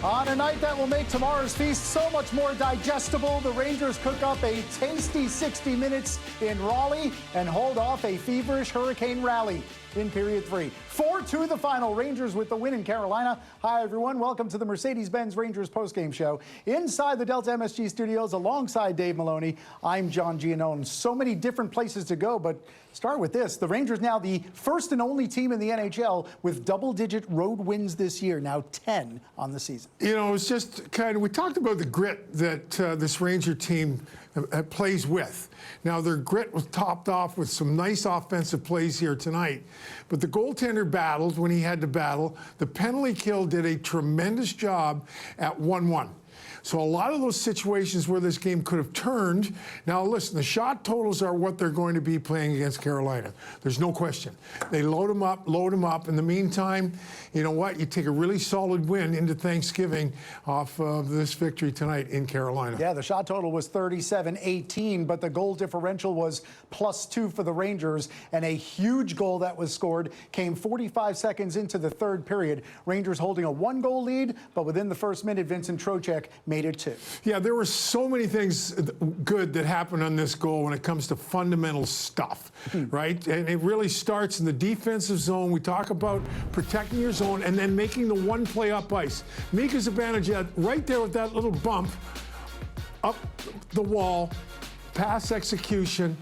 On a night that will make tomorrow's feast so much more digestible, the Rangers cook up a tasty 60 minutes in Raleigh and hold off a feverish hurricane rally in period 3. 4-2 the final. Rangers with the win in Carolina. Hi, everyone. Welcome to the Mercedes-Benz Rangers postgame show. Inside the Delta MSG studios, alongside Dave Maloney, I'm John Giannone. So many different places to go, but start with this. The Rangers now the first and only team in the NHL with double-digit road wins this year, now 10 on the season. You know, it's just kind of, we talked about the grit that this Ranger team plays with. Now, their grit was topped off with some nice offensive plays here tonight, but the goaltender battled when he had to battle. The penalty kill did a tremendous job at 1-1. So a lot of those situations where this game could have turned. Now, listen, the shot totals are what they're going to be playing against Carolina. There's no question. They load them up, load them up. In the meantime, you know what? You take a really solid win into Thanksgiving off of this victory tonight in Carolina. Yeah, the shot total was 37-18, but the goal differential was +2 for the Rangers, and a huge goal that was scored came 45 seconds into the third period. Rangers holding a 1-goal lead, but within the first minute, Vincent Trocheck made it 2. Yeah, there were so many things good that happened on this goal when it comes to fundamental stuff, right? And it really starts in the defensive zone. We talk about protecting your zone and then making the one play up ice. Mika Zibanejad right there with that little bump up the wall, pass execution.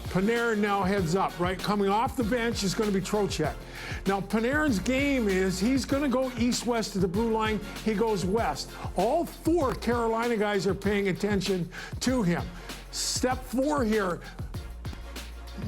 Panarin now heads up, right? Coming off the bench is going to be Trocheck. Now, Panarin's game is he's going to go east-west to the blue line. He goes west. All 4 Carolina guys are paying attention to him. Step 4 here,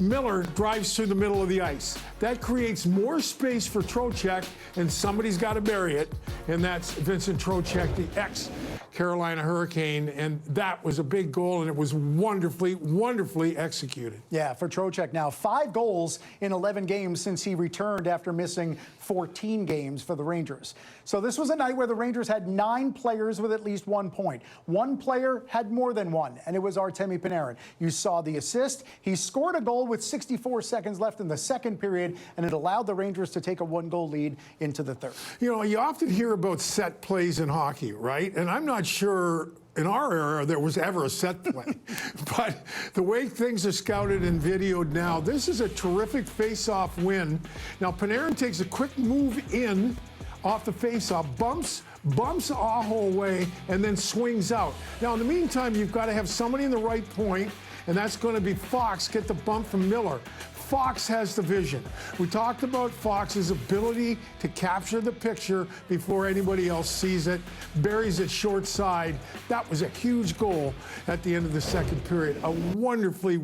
Miller drives through the middle of the ice. That creates more space for Trocheck, and somebody's got to bury it, and that's Vincent Trocheck, the ex-Carolina Hurricane, and that was a big goal, and it was wonderfully, wonderfully executed. Yeah, for Trocheck now, 5 goals in 11 games since he returned after missing 14 games for the Rangers. So this was a night where the Rangers had 9 players with at least 1 point. 1 player had more than 1, and it was Artemi Panarin. You saw the assist. He scored a goal with 64 seconds left in the second period, and it allowed the Rangers to take a 1-goal lead into the third. You know, you often hear about set plays in hockey, right? And I'm not sure in our era there was ever a set play. But the way things are scouted and videoed now, this is a terrific face-off win. Now, Panarin takes a quick move in off the face-off, bumps Aho away, and then swings out. Now, in the meantime, you've got to have somebody in the right point, and that's going to be Fox, get the bump from Miller. Fox has the vision. We talked about Fox's ability to capture the picture before anybody else sees it, buries it short side. That was a huge goal at the end of the second period. A wonderfully,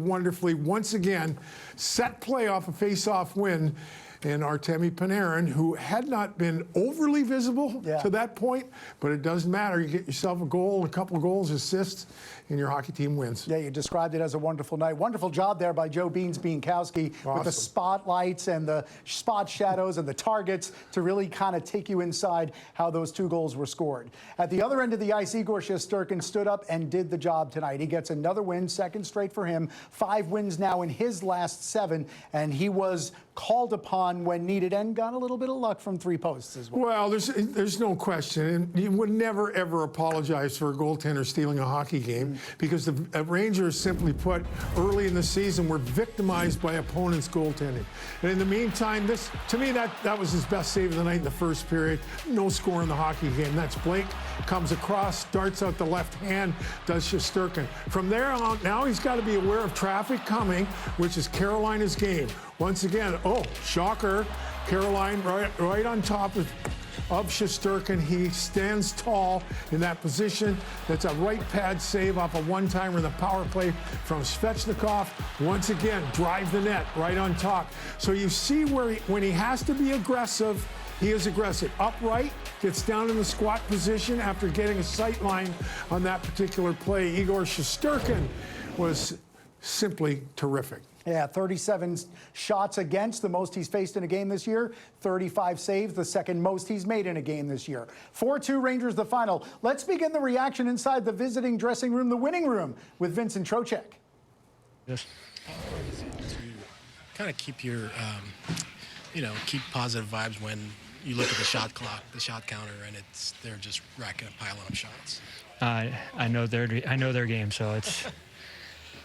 once again, set play off a face-off win. And Artemi Panarin, who had not been overly visible to that point, but it doesn't matter. You get yourself a goal, a couple of goals, assists, and your hockey team wins. Yeah, you described it as a wonderful night. Wonderful job there by Joe Beankowski with the spotlights and the spot shadows and the targets to really kind of take you inside how those 2 goals were scored. At the other end of the ice, Igor Shesterkin stood up and did the job tonight. He gets another win, second straight for him. 5 wins now in his last 7, and he was called upon when needed and got a little bit of luck from 3 posts as well. Well, there's no question. And you would never, ever apologize for a goaltender stealing a hockey game because the Rangers, simply put, early in the season were victimized by opponents' goaltending. And in the meantime, to me, that was his best save of the night in the first period. No score in the hockey game. That's Blake, comes across, darts out the left hand, does Shesterkin. From there on, now he's got to be aware of traffic coming, which is Carolina's game. Once again, oh, shocker, Caroline right on top of Shesterkin. He stands tall in that position. That's a right pad save off a one-timer in the power play from Svechnikov. Once again, drive the net right on top. So you see where when he has to be aggressive, he is aggressive. Upright, gets down in the squat position after getting a sight line on that particular play. Igor Shesterkin was simply terrific. Yeah, 37 shots against, the most he's faced in a game this year. 35 saves, the second most he's made in a game this year. 4-2 Rangers, the final. Let's begin the reaction inside the visiting dressing room, the winning room, with Vincent Trocheck. Yes. To kind of keep your, keep positive vibes when you look at the shot clock, the shot counter, and they're just racking up, piling up shots. I know their game, so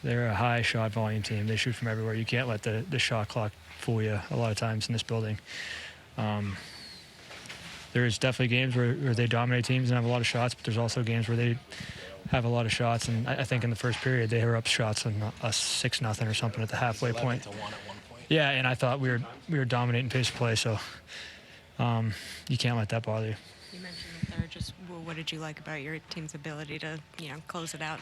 they're a high shot volume team. They shoot from everywhere. You can't let the shot clock fool you a lot of times in this building. There's definitely games where they dominate teams and have a lot of shots, but there's also games where they have a lot of shots. And I think in the first period they were up shots on us 6-0 or something at the halfway point. 11-1 at one point. Yeah, and I thought we were dominating pace of play, so you can't let that bother you. You mentioned the third. Just what did you like about your team's ability to close it out?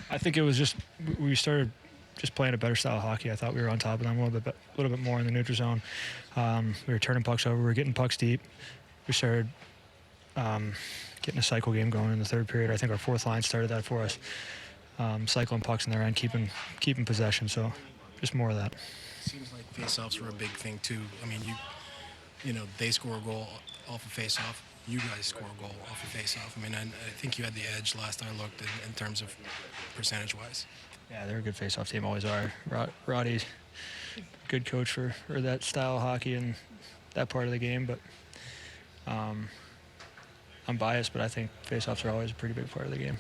I think it was just we started just playing a better style of hockey. I thought we were on top of them a little bit more in the neutral zone. We were turning pucks over. We were getting pucks deep. We started getting a cycle game going in the third period. I think our fourth line started that for us, cycling pucks in their end, keeping possession. So just more of that. Seems like faceoffs were a big thing too. I mean, they score a goal off a faceoff. You guys score a goal off a faceoff. I mean, I think you had the edge last I looked in terms of percentage-wise. Yeah, they're a good faceoff team. Always are. Roddy's good coach for that style of hockey and that part of the game, but. I'm biased, but I think faceoffs are always a pretty big part of the game.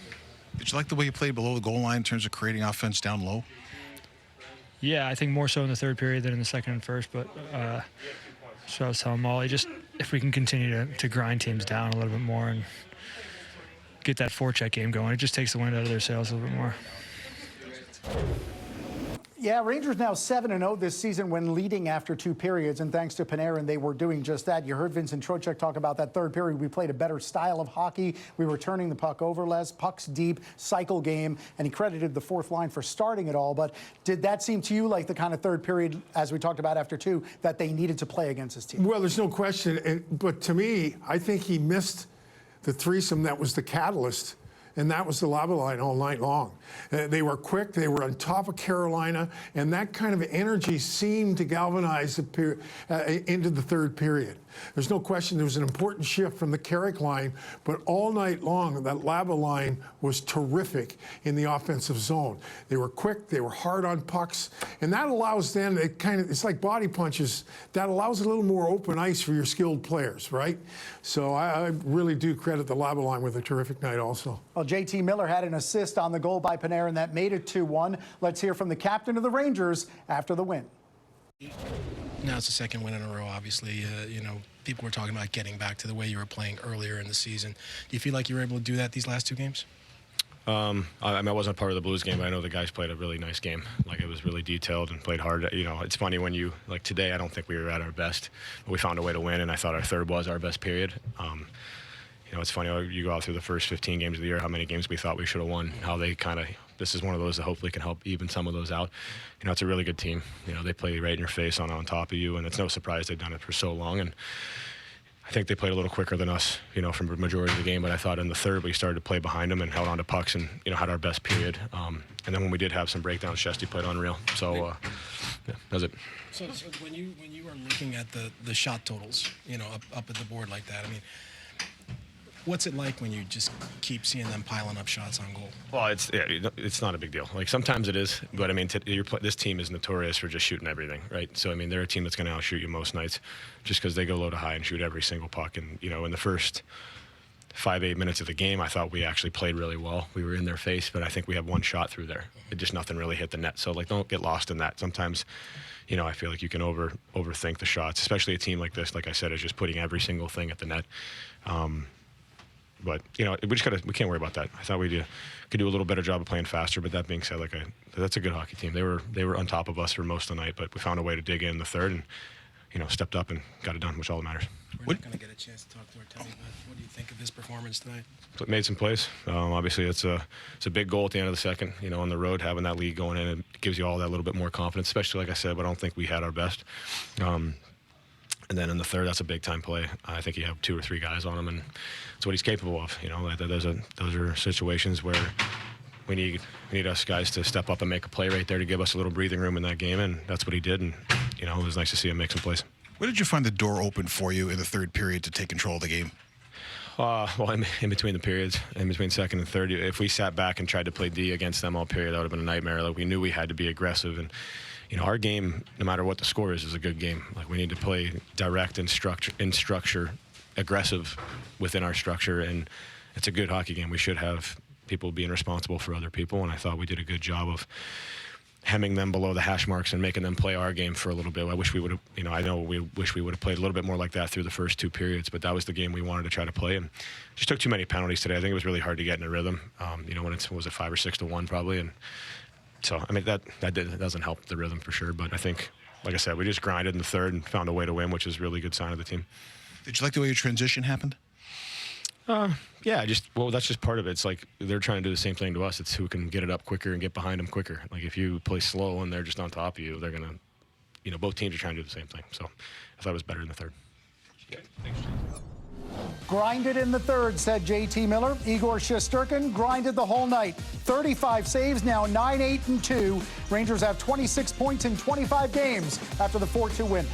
Did you like the way you played below the goal line in terms of creating offense down low? Yeah, I think more so in the third period than in the second and first, but so I was telling Molly, just if we can continue to grind teams down a little bit more and get that forecheck game going, it just takes the wind out of their sails a little bit more. Yeah, Rangers now 7-0 this season when leading after 2 periods, and thanks to Panarin, they were doing just that. You heard Vincent Trocheck talk about that third period. We played a better style of hockey. We were turning the puck over less, pucks deep, cycle game, and he credited the fourth line for starting it all. But did that seem to you like the kind of third period, as we talked about after 2, that they needed to play against his team? Well, there's no question. But to me, I think he missed the threesome that was the catalyst. And that was the lava line all night long. They were quick, they were on top of Carolina, and that kind of energy seemed to galvanize into the third period. There's no question there was an important shift from the Carrick line, but all night long, that lava line was terrific in the offensive zone. They were quick, they were hard on pucks, and that allows them, it's like body punches, that allows a little more open ice for your skilled players, right? So I really do credit the lava line with a terrific night also. Well, JT Miller had an assist on the goal by Panarin that made it 2-1. Let's hear from the captain of the Rangers after the win. Now it's the second win in a row, obviously. People were talking about getting back to the way you were playing earlier in the season. Do you feel like you were able to do that these last 2 games? I wasn't part of the Blues game, but I know the guys played a really nice game. Like, it was really detailed and played hard. It's funny when like today, I don't think we were at our best, but we found a way to win, and I thought our third was our best period. It's funny, you go out through the first 15 games of the year, how many games we thought we should have won, how they this is one of those that hopefully can help even some of those out. It's a really good team. They play right in your face on top of you, and it's no surprise they've done it for so long. And I think they played a little quicker than us, for the majority of the game, but I thought in the third we started to play behind them and held on to pucks and, had our best period. And then when we did have some breakdowns, Shesty played unreal. So, that was it. So when you are looking at the shot totals, up at the board like that, I mean, what's it like when you just keep seeing them piling up shots on goal? Well, it's not a big deal. Like, sometimes it is, but I mean, this team is notorious for just shooting everything, right? So I mean, they're a team that's going to outshoot you most nights, just because they go low to high and shoot every single puck. And in the first 5-8 minutes of the game, I thought we actually played really well. We were in their face, but I think we had one shot through there. Nothing really hit the net. So don't get lost in that. Sometimes, I feel like you can overthink the shots, especially a team like this. Like I said, is just putting every single thing at the net. But we can't worry about that. I thought we could do a little better job of playing faster. But that being said, that's a good hockey team. They were on top of us for most of the night, but we found a way to dig in the third and stepped up and got it done, which all that matters. We're not going to get a chance to talk to Artemi, but what do you think of his performance tonight? Made some plays. Obviously, it's a big goal at the end of the second. On the road, having that lead going in, it gives you all that little bit more confidence. Especially, like I said, but I don't think we had our best. And then in the third, that's a big-time play. I think he had 2 or 3 guys on him, and that's what he's capable of. Those are situations where we need us guys to step up and make a play right there to give us a little breathing room in that game, and that's what he did. And it was nice to see him make some plays. Where did you find the door open for you in the third period to take control of the game? Well, in between the periods, in between second and third, if we sat back and tried to play D against them all period, that would have been a nightmare. We knew we had to be aggressive, and our game, no matter what the score is a good game. Like, we need to play direct and structure, aggressive within our structure, and it's a good hockey game. We should have people being responsible for other people, and I thought we did a good job of hemming them below the hash marks and making them play our game for a little bit. I wish we would have, I know we wish we would have played a little bit more like that through the first 2 periods, but that was the game we wanted to try to play, and just took too many penalties today. I think it was really hard to get in a rhythm, when it was 5 or 6 to 1 probably, and so, that doesn't help the rhythm for sure, but I think, like I said, we just grinded in the third and found a way to win, which is a really good sign of the team. Did you like the way your transition happened? Yeah, that's just part of it. It's like they're trying to do the same thing to us. It's who can get it up quicker and get behind them quicker. Like, if you play slow and they're just on top of you, they're going to, both teams are trying to do the same thing. So I thought it was better in the third. Okay, thanks. Grinded in the third, said JT Miller. Igor Shesterkin grinded the whole night. 35 saves, now 9-8-2. Rangers have 26 points in 25 games after the 4-2 win.